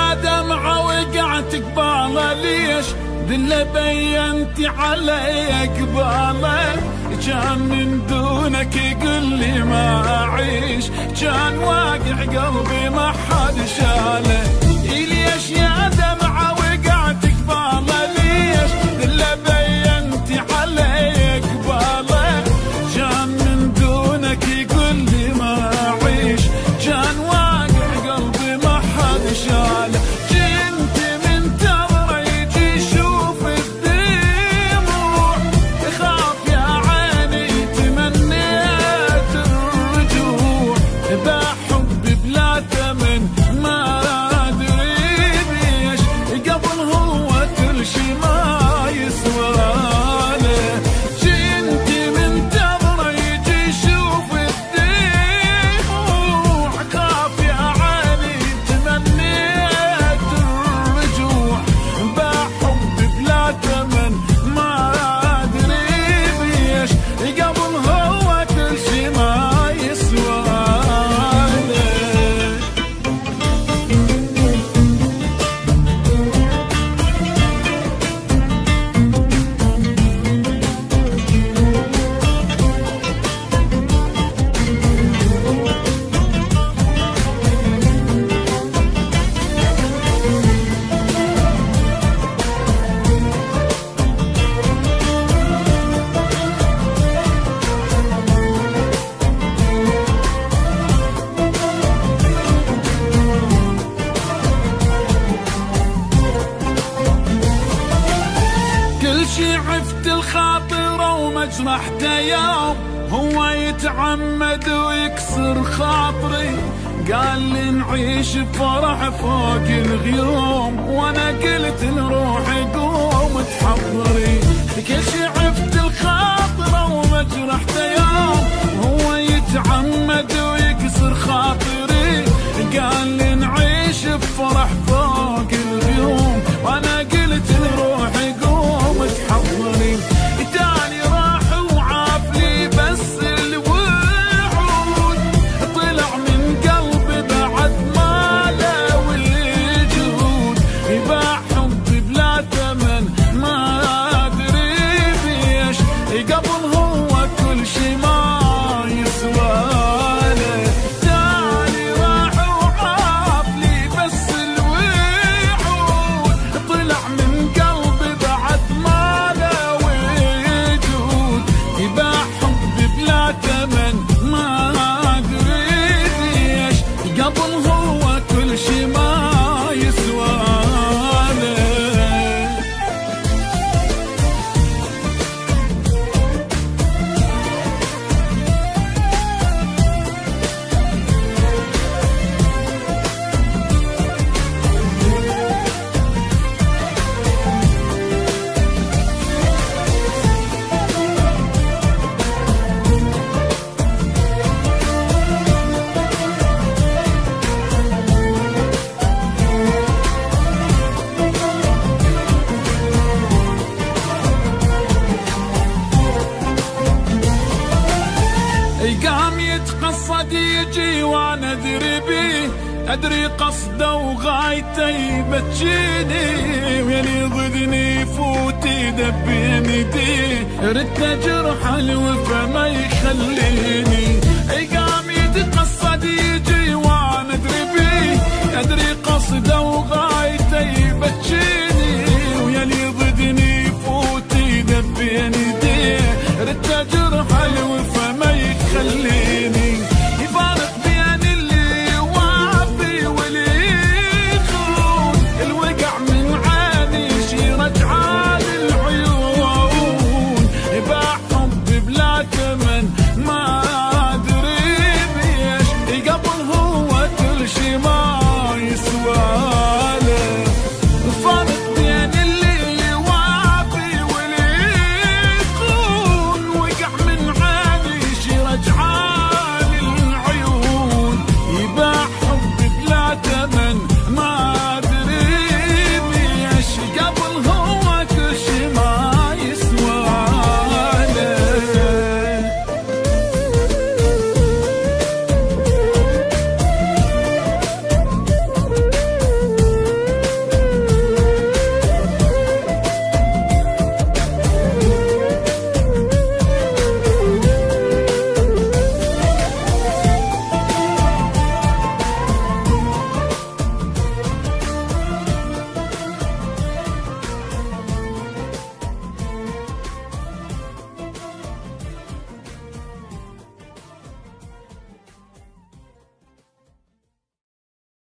يا دمعة وقعت قباله ليش دله بينتي علي قباله كان من دونك يقول لي ما أعيش كان واقع قلبي ما حد شاله ليش يا دمعة وقعت قباله ليش دله بينتي علي قباله كان من دونك يقول لي ما أعيش كان واقع قلبي ما حد شاله كنت منتظره يجي يشوف الدموع خاف يا عيني تمنيت الرجوع بحب بلا ثمن ما ادري بيش قبل هو كل شي ما يسوى له كنت منتظره يجي يشوف الدموع خاف يا عيني تمنيت الرجوع بحب بلا ثمن ما ادري بيش قبل هو كل شي ما يسوى له كل شي عفت الخاطر ومجرحته يوم هو يتعمد ويكسر خاطري قال لي نعيش بفرح فوق الغيوم وانا قلت لروحي قوم تحضري كل شي عفت الخاطر ومجرحته يوم هو يتعمد ويكسر خاطري قال لي نعيش بفرح فوق الغيوم وانا قلت لروحي قوم تحضري تاني راح وعاف لي بس الوعود طلع من قلبي بعد ما له وجود يباع حبي بلا ثمن ما ادري بيش قبل هو كل شي ما يسوى له تاني راح وعاف لي بس الوعود طلع من قلبي بعد ما له وجود يباع حبي بلا ثمن ما ادري ليش قبل هو كل شي ما يسوى له قام يتقصد يجي وانا ادري بيه ادري قصده وغايته يبتشيني وين يضدني يفوت يدب بين يديه ردت اجرح الوفا ما يخليني قام يتقصد يجي وانا ادري بيه ادري قصده